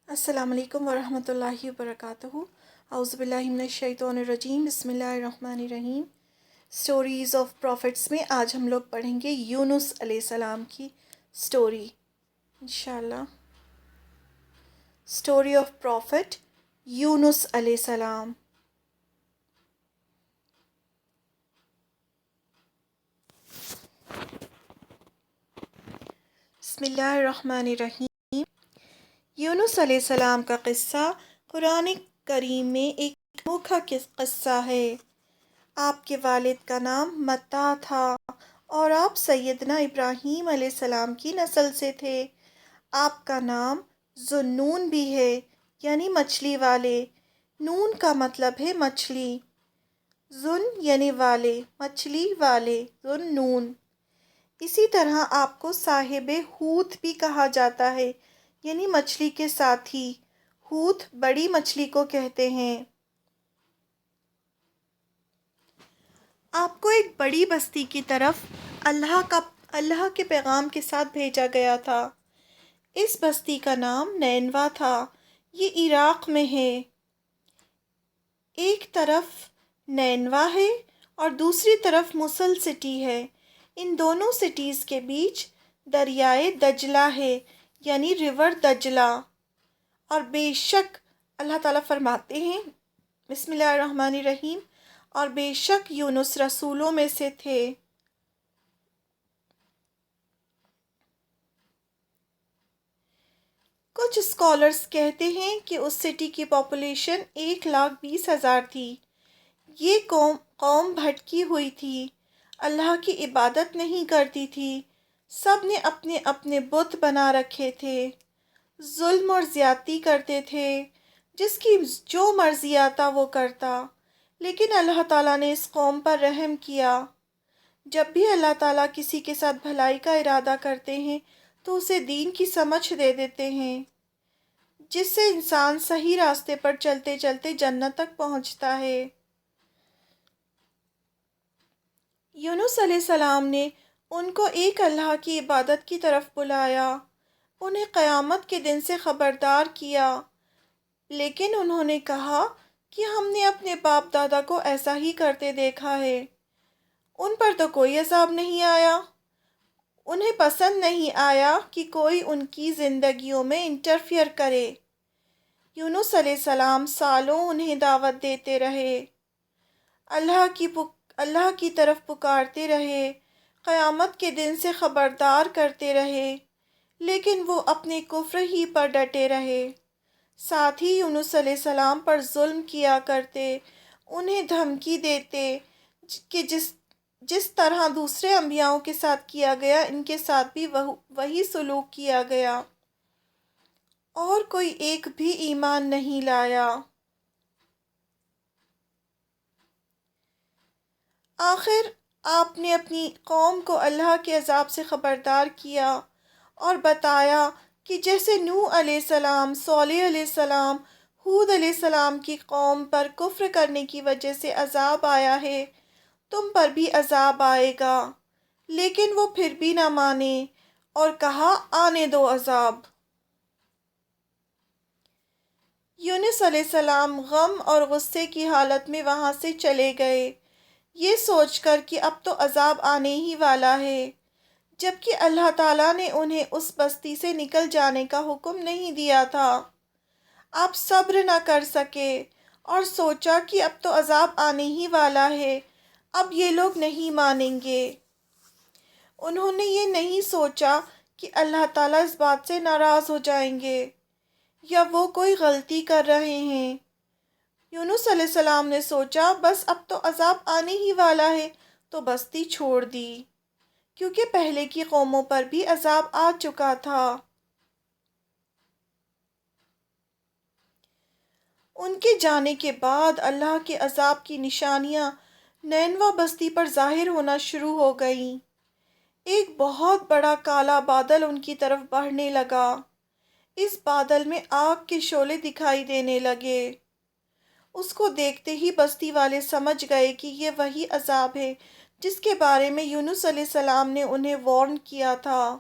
السلام علیکم ورحمۃ اللہ وبرکاتہ۔ اعوذ باللہ من الشیطان الرجیم، بسم اللہ الرحمن الرحیم۔ اسٹوریز آف پروفٹس میں آج ہم لوگ پڑھیں گے یونس علیہ السلام کی اسٹوری انشاءاللہ۔ اسٹوری آف پروفٹ یونس علیہ السلام۔ بسم اللہ الرحمن الرحیم۔ یونس علیہ السلام کا قصہ قرآن کریم میں ایک انوکھا قصہ ہے۔ آپ کے والد کا نام متا تھا اور آپ سیدنا ابراہیم علیہ السلام کی نسل سے تھے۔ آپ کا نام ذوالنون بھی ہے، یعنی مچھلی والے۔ نون کا مطلب ہے مچھلی۔ ذن یعنی والے، مچھلی والے، ذوالنون۔ اسی طرح آپ کو صاحب حوت بھی کہا جاتا ہے، یعنی مچھلی کے ساتھی۔ حوت بڑی مچھلی کو کہتے ہیں۔ آپ کو ایک بڑی بستی کی طرف اللہ کے پیغام کے ساتھ بھیجا گیا تھا۔ اس بستی کا نام نینوا تھا۔ یہ عراق میں ہے۔ ایک طرف نینوا ہے اور دوسری طرف موصل سٹی ہے۔ ان دونوں سٹیز کے بیچ دریائے دجلہ ہے، یعنی ریور دجلہ۔ اور بے شک اللہ تعالیٰ فرماتے ہیں بسم اللہ الرحمن الرحیم، اور بے شک یونس رسولوں میں سے تھے۔ کچھ اسکالرز کہتے ہیں کہ اس سٹی کی پاپولیشن 1,20,000 تھی۔ یہ قوم بھٹکی ہوئی تھی، اللہ کی عبادت نہیں کرتی تھی۔ سب نے اپنے اپنے بت بنا رکھے تھے، ظلم اور زیادتی کرتے تھے، جس کی جو مرضی آتا وہ کرتا۔ لیکن اللہ تعالیٰ نے اس قوم پر رحم کیا۔ جب بھی اللہ تعالیٰ کسی کے ساتھ بھلائی کا ارادہ کرتے ہیں تو اسے دین کی سمجھ دے دیتے ہیں، جس سے انسان صحیح راستے پر چلتے چلتے جنت تک پہنچتا ہے۔ یونس علیہ السلام نے ان کو ایک اللہ کی عبادت کی طرف بلایا، انہیں قیامت کے دن سے خبردار کیا۔ لیکن انہوں نے کہا کہ ہم نے اپنے باپ دادا کو ایسا ہی کرتے دیکھا ہے، ان پر تو کوئی عذاب نہیں آیا۔ انہیں پسند نہیں آیا کہ کوئی ان کی زندگیوں میں انٹرفیئر کرے۔ یونس علیہ السلام سالوں انہیں دعوت دیتے رہے، اللہ کی طرف پکارتے رہے، قیامت کے دن سے خبردار کرتے رہے، لیکن وہ اپنے کفر ہی پر ڈٹے رہے۔ ساتھ ہی یونس علیہ السلام پر ظلم کیا کرتے، انہیں دھمکی دیتے کہ جس طرح دوسرے انبیاءوں کے ساتھ کیا گیا ان کے ساتھ بھی وہی سلوک کیا گیا، اور کوئی ایک بھی ایمان نہیں لایا۔ آخر آپ نے اپنی قوم کو اللہ کے عذاب سے خبردار کیا اور بتایا کہ جیسے نوح علیہ السلام، صالح علیہ السلام، ہود علیہ السلام کی قوم پر کفر کرنے کی وجہ سے عذاب آیا ہے، تم پر بھی عذاب آئے گا۔ لیکن وہ پھر بھی نہ مانے اور کہا آنے دو عذاب۔ یونس علیہ السلام غم اور غصے کی حالت میں وہاں سے چلے گئے، یہ سوچ کر کہ اب تو عذاب آنے ہی والا ہے، جبکہ اللہ تعالیٰ نے انہیں اس بستی سے نکل جانے کا حکم نہیں دیا تھا۔ آپ صبر نہ کر سکے اور سوچا کہ اب تو عذاب آنے ہی والا ہے، اب یہ لوگ نہیں مانیں گے۔ انہوں نے یہ نہیں سوچا کہ اللہ تعالیٰ اس بات سے ناراض ہو جائیں گے یا وہ کوئی غلطی کر رہے ہیں۔ یونس علیہ السلام نے سوچا بس اب تو عذاب آنے ہی والا ہے، تو بستی چھوڑ دی، کیونکہ پہلے کی قوموں پر بھی عذاب آ چکا تھا۔ ان کے جانے کے بعد اللہ کے عذاب کی نشانیاں نینوا بستی پر ظاہر ہونا شروع ہو گئیں۔ ایک بہت بڑا کالا بادل ان کی طرف بڑھنے لگا۔ اس بادل میں آگ کے شعلے دکھائی دینے لگے۔ اس کو دیکھتے ہی بستی والے سمجھ گئے کہ یہ وہی عذاب ہے جس کے بارے میں یونس علیہ السلام نے انہیں وارن کیا تھا۔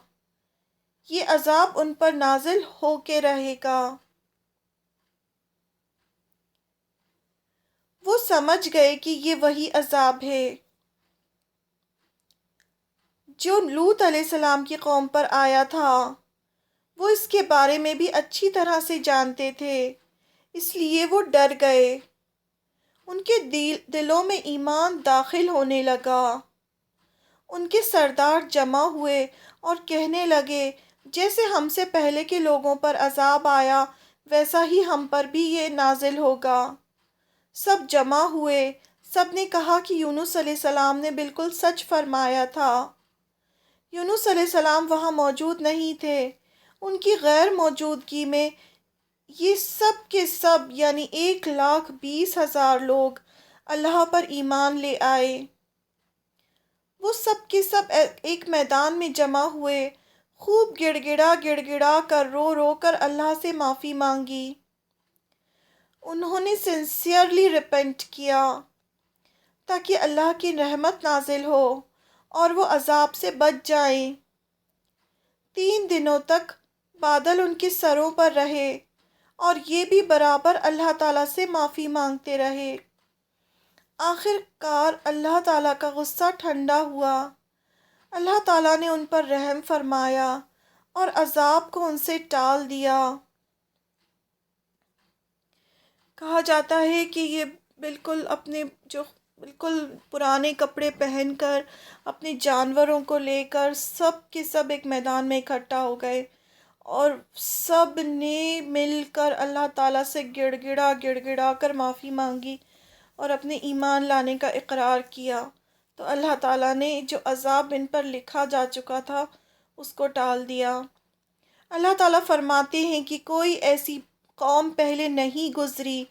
یہ عذاب ان پر نازل ہو کے رہے گا۔ وہ سمجھ گئے کہ یہ وہی عذاب ہے جو لوط علیہ السلام کی قوم پر آیا تھا۔ وہ اس کے بارے میں بھی اچھی طرح سے جانتے تھے، اس لیے وہ ڈر گئے۔ ان کے دلوں میں ایمان داخل ہونے لگا۔ ان کے سردار جمع ہوئے اور کہنے لگے، جیسے ہم سے پہلے کے لوگوں پر عذاب آیا ویسا ہی ہم پر بھی یہ نازل ہوگا۔ سب جمع ہوئے، سب نے کہا کہ یونس علیہ السلام نے بالکل سچ فرمایا تھا۔ یونس علیہ السلام وہاں موجود نہیں تھے۔ ان کی غیر موجودگی میں یہ سب کے سب یعنی 1,20,000 لوگ اللہ پر ایمان لے آئے۔ وہ سب کے سب ایک میدان میں جمع ہوئے، خوب گڑ گڑا کر رو کر اللہ سے معافی مانگی۔ انہوں نے سنسیئرلی ریپنٹ کیا تاکہ اللہ کی رحمت نازل ہو اور وہ عذاب سے بچ جائیں۔ 3 دنوں تک بادل ان کے سروں پر رہے اور یہ بھی برابر اللہ تعالیٰ سے معافی مانگتے رہے۔ آخر کار اللہ تعالیٰ کا غصہ ٹھنڈا ہوا۔ اللہ تعالیٰ نے ان پر رحم فرمایا اور عذاب کو ان سے ٹال دیا۔ کہا جاتا ہے کہ یہ بالکل پرانے کپڑے پہن کر اپنے جانوروں کو لے کر سب کے سب ایک میدان میں اکٹھا ہو گئے اور سب نے مل کر اللہ تعالیٰ سے گڑ گڑا کر معافی مانگی اور اپنے ایمان لانے کا اقرار کیا، تو اللہ تعالیٰ نے جو عذاب ان پر لکھا جا چکا تھا اس کو ٹال دیا۔ اللہ تعالیٰ فرماتے ہیں کہ کوئی ایسی قوم پہلے نہیں گزری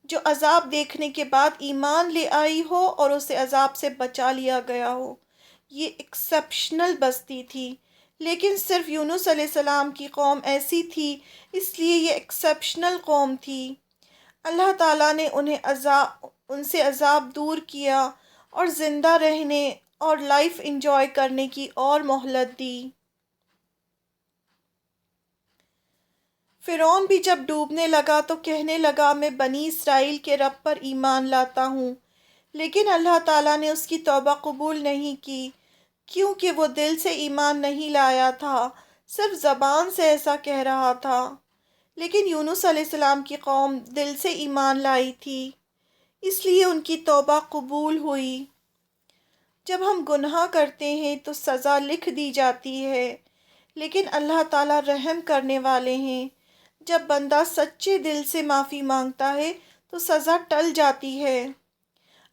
جو عذاب دیکھنے کے بعد ایمان لے آئی ہو اور اسے عذاب سے بچا لیا گیا ہو۔ یہ ایکسیپشنل بستی تھی، لیکن صرف یونس علیہ السلام کی قوم ایسی تھی، اس لیے یہ ایکسیپشنل قوم تھی۔ اللہ تعالیٰ نے ان سے عذاب دور کیا اور زندہ رہنے اور لائف انجوائے کرنے کی اور مہلت دی۔ فرعون بھی جب ڈوبنے لگا تو کہنے لگا، میں بنی اسرائیل کے رب پر ایمان لاتا ہوں، لیکن اللہ تعالیٰ نے اس کی توبہ قبول نہیں کی، کیونکہ وہ دل سے ایمان نہیں لایا تھا، صرف زبان سے ایسا کہہ رہا تھا۔ لیکن یونس علیہ السلام کی قوم دل سے ایمان لائی تھی، اس لیے ان کی توبہ قبول ہوئی۔ جب ہم گناہ کرتے ہیں تو سزا لکھ دی جاتی ہے، لیکن اللہ تعالیٰ رحم کرنے والے ہیں۔ جب بندہ سچے دل سے معافی مانگتا ہے تو سزا ٹل جاتی ہے،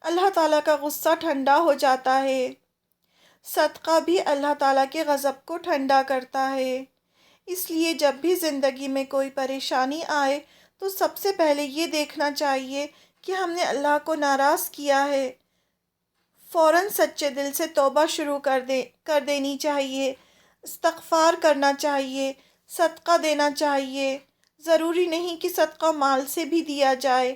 اللہ تعالیٰ کا غصہ ٹھنڈا ہو جاتا ہے۔ صدقہ بھی اللہ تعالیٰ کے غضب کو ٹھنڈا کرتا ہے۔ اس لیے جب بھی زندگی میں کوئی پریشانی آئے تو سب سے پہلے یہ دیکھنا چاہیے کہ ہم نے اللہ کو ناراض کیا ہے۔ فوراً سچے دل سے توبہ شروع کر دینی چاہیے، استغفار کرنا چاہیے، صدقہ دینا چاہیے۔ ضروری نہیں کہ صدقہ مال سے بھی دیا جائے،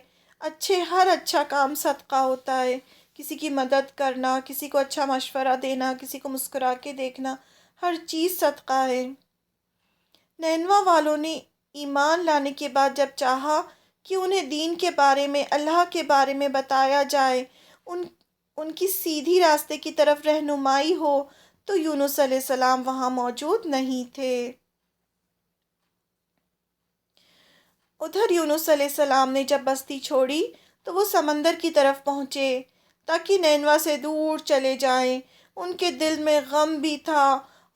ہر اچھا کام صدقہ ہوتا ہے۔ کسی کی مدد کرنا، کسی کو اچھا مشورہ دینا، کسی کو مسکرا کے دیکھنا، ہر چیز صدقہ ہے۔ نینوا والوں نے ایمان لانے کے بعد جب چاہا کہ انہیں دین کے بارے میں، اللہ کے بارے میں بتایا جائے، ان کی سیدھی راستے کی طرف رہنمائی ہو، تو یونس علیہ السلام وہاں موجود نہیں تھے۔ ادھر یونس علیہ السلام نے جب بستی چھوڑی تو وہ سمندر کی طرف پہنچے تاکہ نینوا سے دور چلے جائیں۔ ان کے دل میں غم بھی تھا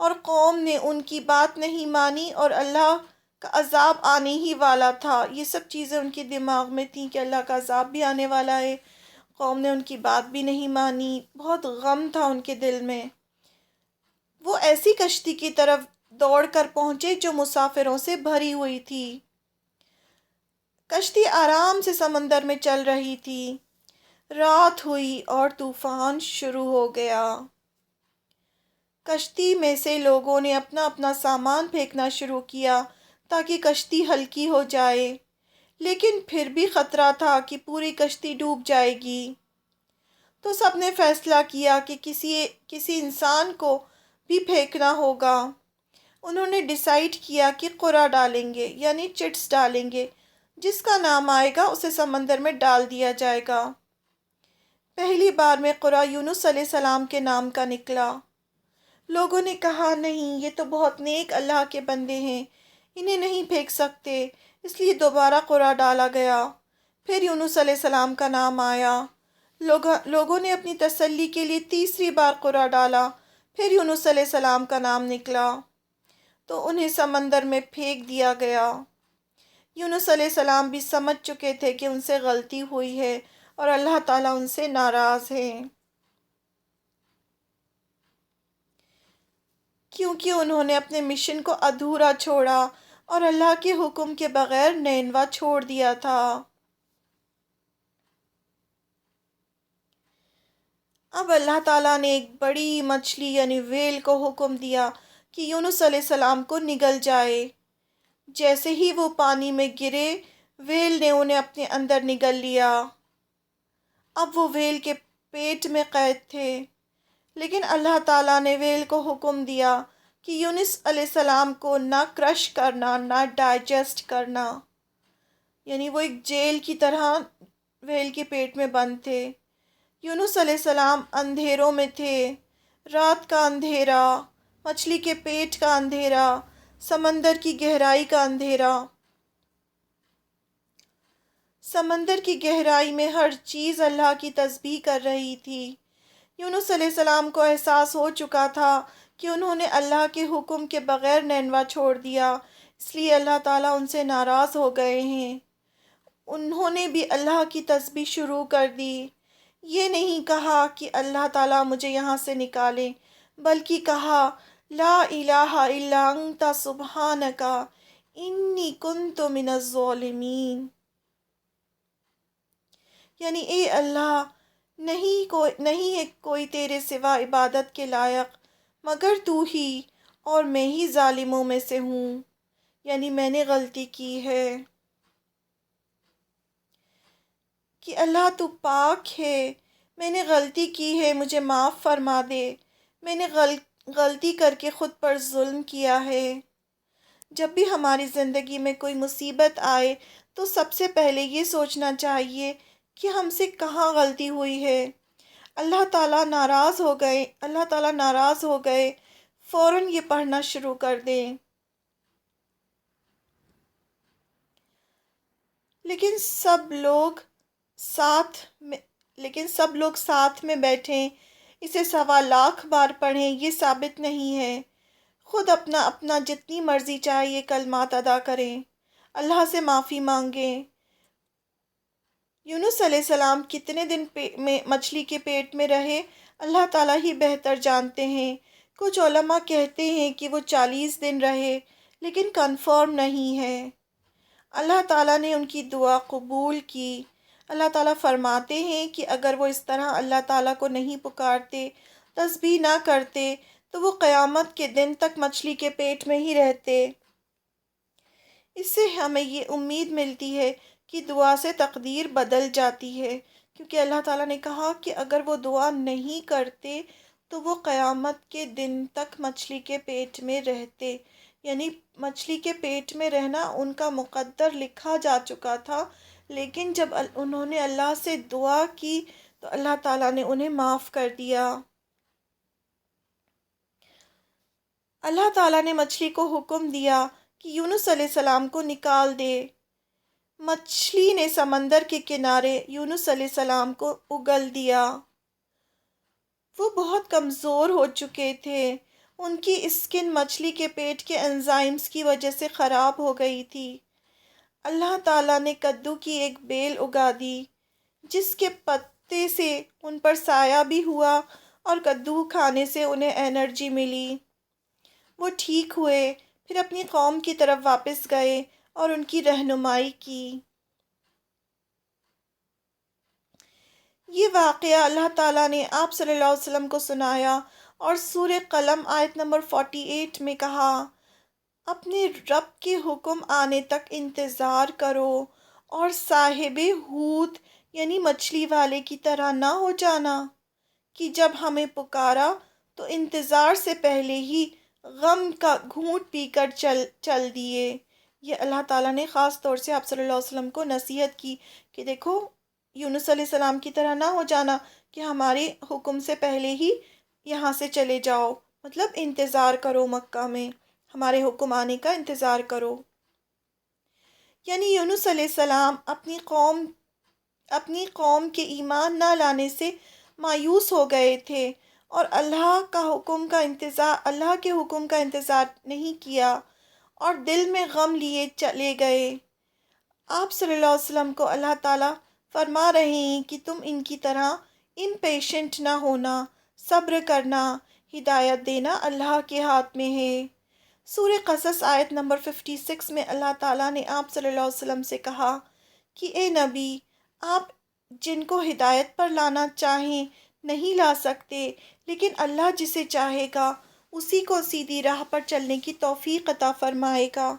اور قوم نے ان کی بات نہیں مانی اور اللہ کا عذاب آنے ہی والا تھا۔ یہ سب چیزیں ان کے دماغ میں تھیں کہ اللہ کا عذاب بھی آنے والا ہے، قوم نے ان کی بات بھی نہیں مانی، بہت غم تھا ان کے دل میں۔ وہ ایسی کشتی کی طرف دوڑ کر پہنچے جو مسافروں سے بھری ہوئی تھی۔ کشتی آرام سے سمندر میں چل رہی تھی۔ رات ہوئی اور طوفان شروع ہو گیا۔ کشتی میں سے لوگوں نے اپنا اپنا سامان پھینکنا شروع کیا تاکہ کشتی ہلکی ہو جائے، لیکن پھر بھی خطرہ تھا کہ پوری کشتی ڈوب جائے گی۔ تو سب نے فیصلہ کیا کہ کسی انسان کو بھی پھینکنا ہوگا۔ انہوں نے ڈیسائیڈ کیا کہ قرعہ ڈالیں گے، یعنی چٹس ڈالیں گے، جس کا نام آئے گا اسے سمندر میں ڈال دیا جائے گا۔ پہلی بار میں قرآن یونس علیہ السلام کے نام کا نکلا۔ لوگوں نے کہا نہیں، یہ تو بہت نیک اللہ کے بندے ہیں، انہیں نہیں پھینک سکتے، اس لیے دوبارہ قرآن ڈالا گیا۔ پھر یونس علیہ السلام کا نام آیا۔ لوگوں نے اپنی تسلی کے لیے تیسری بار قرآن ڈالا، پھر یونس علیہ السلام کا نام نکلا تو انہیں سمندر میں پھینک دیا گیا۔ یونس علیہ السلام بھی سمجھ چکے تھے کہ ان سے غلطی ہوئی ہے اور اللہ تعالیٰ ان سے ناراض ہے، کیونکہ انہوں نے اپنے مشن کو ادھورا چھوڑا اور اللہ کے حکم کے بغیر نینوا چھوڑ دیا تھا۔ اب اللہ تعالیٰ نے ایک بڑی مچھلی یعنی ویل کو حکم دیا کہ یونس علیہ السلام کو نگل جائے۔ جیسے ہی وہ پانی میں گرے، ویل نے انہیں اپنے اندر نگل لیا۔ اب وہ ویل کے پیٹ میں قید تھے، لیکن اللہ تعالیٰ نے ویل کو حکم دیا کہ یونس علیہ السلام کو نہ کرش کرنا، نہ ڈائجسٹ کرنا، یعنی وہ ایک جیل کی طرح ویل کے پیٹ میں بند تھے۔ یونس علیہ السلام اندھیروں میں تھے، رات کا اندھیرا، مچھلی کے پیٹ کا اندھیرا، سمندر کی گہرائی کا اندھیرا۔ سمندر کی گہرائی میں ہر چیز اللہ کی تسبیح کر رہی تھی۔ یونس علیہ السلام کو احساس ہو چکا تھا کہ انہوں نے اللہ کے حکم کے بغیر نینوا چھوڑ دیا، اس لیے اللہ تعالیٰ ان سے ناراض ہو گئے ہیں۔ انہوں نے بھی اللہ کی تسبیح شروع کر دی۔ یہ نہیں کہا کہ اللہ تعالیٰ مجھے یہاں سے نکالے، بلکہ کہا لا الہ الا انت سبحانک انی کنت من الظالمین، یعنی اے اللہ، نہیں ہے کوئی تیرے سوا عبادت کے لائق مگر تو ہی، اور میں ہی ظالموں میں سے ہوں، یعنی میں نے غلطی کی ہے۔ کہ اللہ تو پاک ہے، میں نے غلطی کی ہے، مجھے معاف فرما دے، میں نے غلطی کر کے خود پر ظلم کیا ہے۔ جب بھی ہماری زندگی میں کوئی مصیبت آئے تو سب سے پہلے یہ سوچنا چاہیے کہ ہم سے کہاں غلطی ہوئی ہے۔ اللہ تعالیٰ ناراض ہو گئے، فوراً یہ پڑھنا شروع کر دیں۔ لیکن سب لوگ ساتھ میں بیٹھیں، اسے 1.25 بار پڑھیں، یہ ثابت نہیں ہے۔ خود اپنا جتنی مرضی چاہیے کلمات ادا کریں، اللہ سے معافی مانگیں۔ یونس علیہ السلام کتنے دن میں مچھلی کے پیٹ میں رہے، اللہ تعالیٰ ہی بہتر جانتے ہیں۔ کچھ علماء کہتے ہیں کہ وہ 40 دن رہے، لیکن کنفرم نہیں ہے۔ اللہ تعالیٰ نے ان کی دعا قبول کی۔ اللہ تعالیٰ فرماتے ہیں کہ اگر وہ اس طرح اللہ تعالیٰ کو نہیں پکارتے، تسبیح نہ کرتے، تو وہ قیامت کے دن تک مچھلی کے پیٹ میں ہی رہتے۔ اس سے ہمیں یہ امید ملتی ہے کہ دعا سے تقدیر بدل جاتی ہے، کیونکہ اللہ تعالیٰ نے کہا کہ اگر وہ دعا نہیں کرتے تو وہ قیامت کے دن تک مچھلی کے پیٹ میں رہتے، یعنی مچھلی کے پیٹ میں رہنا ان کا مقدر لکھا جا چکا تھا۔ لیکن جب انہوں نے اللہ سے دعا کی تو اللہ تعالیٰ نے انہیں معاف کر دیا۔ اللہ تعالیٰ نے مچھلی کو حکم دیا کہ یونس علیہ السلام کو نکال دے۔ مچھلی نے سمندر کے کنارے یونس علیہ السلام کو اگل دیا۔ وہ بہت کمزور ہو چکے تھے، ان کی اسکن مچھلی کے پیٹ کے انزائمز کی وجہ سے خراب ہو گئی تھی۔ اللہ تعالیٰ نے کدو کی ایک بیل اگا دی، جس کے پتے سے ان پر سایہ بھی ہوا اور کدو کھانے سے انہیں انرجی ملی۔ وہ ٹھیک ہوئے، پھر اپنی قوم کی طرف واپس گئے اور ان کی رہنمائی کی۔ یہ واقعہ اللہ تعالیٰ نے آپ صلی اللہ علیہ وسلم کو سنایا اور سورہ قلم آیت نمبر 48 میں کہا، اپنے رب کے حکم آنے تک انتظار کرو اور صاحب حوت یعنی مچھلی والے کی طرح نہ ہو جانا کہ جب ہمیں پکارا تو انتظار سے پہلے ہی غم کا گھونٹ پی کر چل دیے۔ یہ اللہ تعالیٰ نے خاص طور سے آپ صلی اللہ علیہ وسلم کو نصیحت کی کہ دیکھو یونس علیہ السلام کی طرح نہ ہو جانا کہ ہمارے حکم سے پہلے ہی یہاں سے چلے جاؤ، مطلب انتظار کرو، مکہ میں ہمارے حکم آنے کا انتظار کرو۔ یعنی یونس علیہ السلام اپنی قوم کے ایمان نہ لانے سے مایوس ہو گئے تھے اور اللہ کے حکم کا انتظار نہیں کیا اور دل میں غم لیے چلے گئے۔ آپ صلی اللہ علیہ وسلم کو اللہ تعالیٰ فرما رہے ہیں کہ تم ان کی طرح امپیشنٹ نہ ہونا، صبر کرنا، ہدایت دینا اللہ کے ہاتھ میں ہے۔ سورہ قصص آیت نمبر 56 میں اللہ تعالیٰ نے آپ صلی اللہ علیہ وسلم سے کہا کہ اے نبی، آپ جن کو ہدایت پر لانا چاہیں نہیں لا سکتے، لیکن اللہ جسے چاہے گا اسی کو سیدھی راہ پر چلنے کی توفیق عطا فرمائے گا۔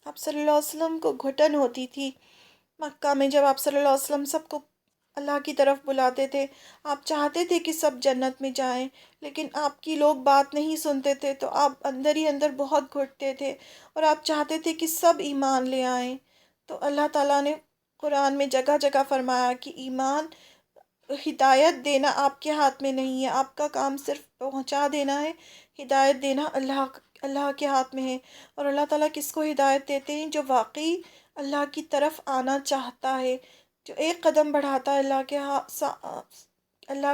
آپ صلی اللہ علیہ وسلم کو گھٹن ہوتی تھی مکہ میں، جب آپ صلی اللہ علیہ وسلم سب کو اللہ کی طرف بلاتے تھے۔ آپ چاہتے تھے کہ سب جنت میں جائیں، لیکن آپ کی لوگ بات نہیں سنتے تھے، تو آپ اندر ہی اندر بہت گھٹتے تھے اور آپ چاہتے تھے کہ سب ایمان لے آئیں۔ تو اللہ تعالیٰ نے قرآن میں جگہ جگہ فرمایا کہ ایمان، ہدایت دینا آپ کے ہاتھ میں نہیں ہے، آپ کا کام صرف پہنچا دینا ہے، ہدایت دینا اللہ کے ہاتھ میں ہے۔ اور اللہ تعالیٰ کس کو ہدایت دیتے ہیں؟ جو واقعی اللہ کی طرف آنا چاہتا ہے، جو ایک قدم بڑھاتا ہے اللہ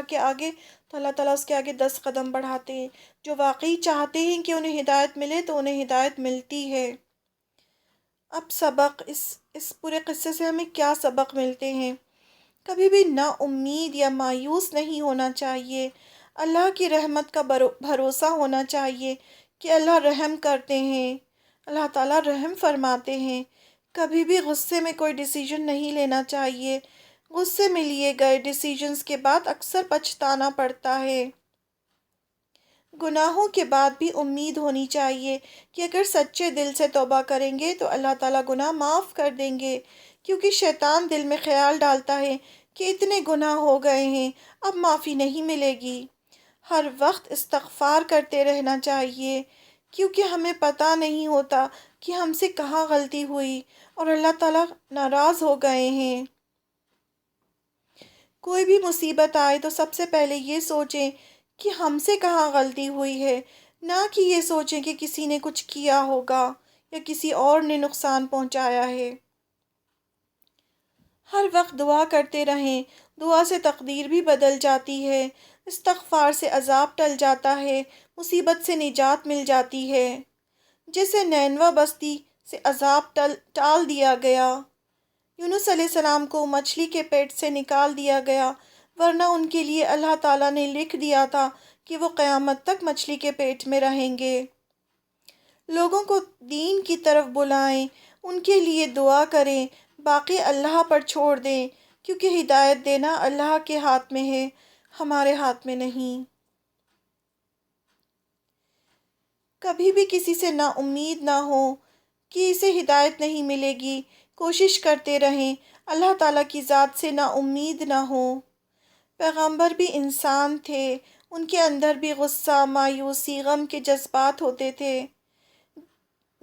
کے آگے، تو اللہ تعالیٰ اس کے آگے 10 قدم بڑھاتے ہیں۔ جو واقعی چاہتے ہیں کہ انہیں ہدایت ملے تو انہیں ہدایت ملتی ہے۔ اب سبق، اس پورے قصے سے ہمیں کیا سبق ملتے ہیں؟ کبھی بھی نا امید یا مایوس نہیں ہونا چاہیے۔ اللہ کی رحمت کا بھروسہ ہونا چاہیے کہ اللہ رحم کرتے ہیں، اللہ تعالیٰ رحم فرماتے ہیں۔ کبھی بھی غصے میں کوئی ڈیسیجن نہیں لینا چاہیے۔ غصے میں لیے گئے ڈیسیجنز کے بعد اکثر پچھتانا پڑتا ہے۔ گناہوں کے بعد بھی امید ہونی چاہیے کہ اگر سچے دل سے توبہ کریں گے تو اللہ تعالیٰ گناہ معاف کر دیں گے، کیونکہ شیطان دل میں خیال ڈالتا ہے کہ اتنے گناہ ہو گئے ہیں، اب معافی نہیں ملے گی۔ ہر وقت استغفار کرتے رہنا چاہیے، کیونکہ ہمیں پتہ نہیں ہوتا کہ ہم سے کہاں غلطی ہوئی اور اللہ تعالیٰ ناراض ہو گئے ہیں۔ کوئی بھی مصیبت آئے تو سب سے پہلے یہ سوچیں کہ ہم سے کہاں غلطی ہوئی ہے، نہ کہ یہ سوچیں کہ کسی نے کچھ کیا ہوگا یا کسی اور نے نقصان پہنچایا ہے۔ ہر وقت دعا کرتے رہیں، دعا سے تقدیر بھی بدل جاتی ہے، استغفار سے عذاب ٹل جاتا ہے، مصیبت سے نجات مل جاتی ہے۔ جیسے نینوا بستی سے عذاب ٹال دیا گیا، یونس علیہ السلام کو مچھلی کے پیٹ سے نکال دیا گیا، ورنہ ان کے لیے اللہ تعالیٰ نے لکھ دیا تھا کہ وہ قیامت تک مچھلی کے پیٹ میں رہیں گے۔ لوگوں کو دین کی طرف بلائیں، ان کے لیے دعا کریں، باقی اللہ پر چھوڑ دیں، کیونکہ ہدایت دینا اللہ کے ہاتھ میں ہے، ہمارے ہاتھ میں نہیں۔ کبھی بھی کسی سے نا امید نہ ہو کہ اسے ہدایت نہیں ملے گی، کوشش کرتے رہیں، اللہ تعالیٰ کی ذات سے نا امید نہ ہو۔ پیغمبر بھی انسان تھے، ان کے اندر بھی غصہ، مایوسی، غم کے جذبات ہوتے تھے۔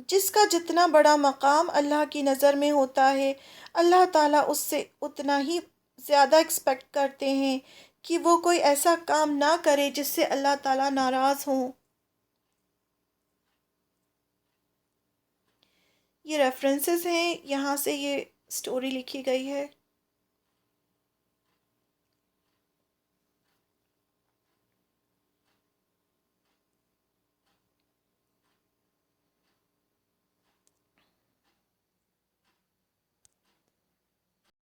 جس کا جتنا بڑا مقام اللہ کی نظر میں ہوتا ہے، اللہ تعالیٰ اس سے اتنا ہی زیادہ ایکسپیکٹ کرتے ہیں کہ وہ کوئی ایسا کام نہ کرے جس سے اللہ تعالیٰ ناراض ہوں۔ یہ ریفرنسز ہیں، یہاں سے یہ سٹوری لکھی گئی ہے۔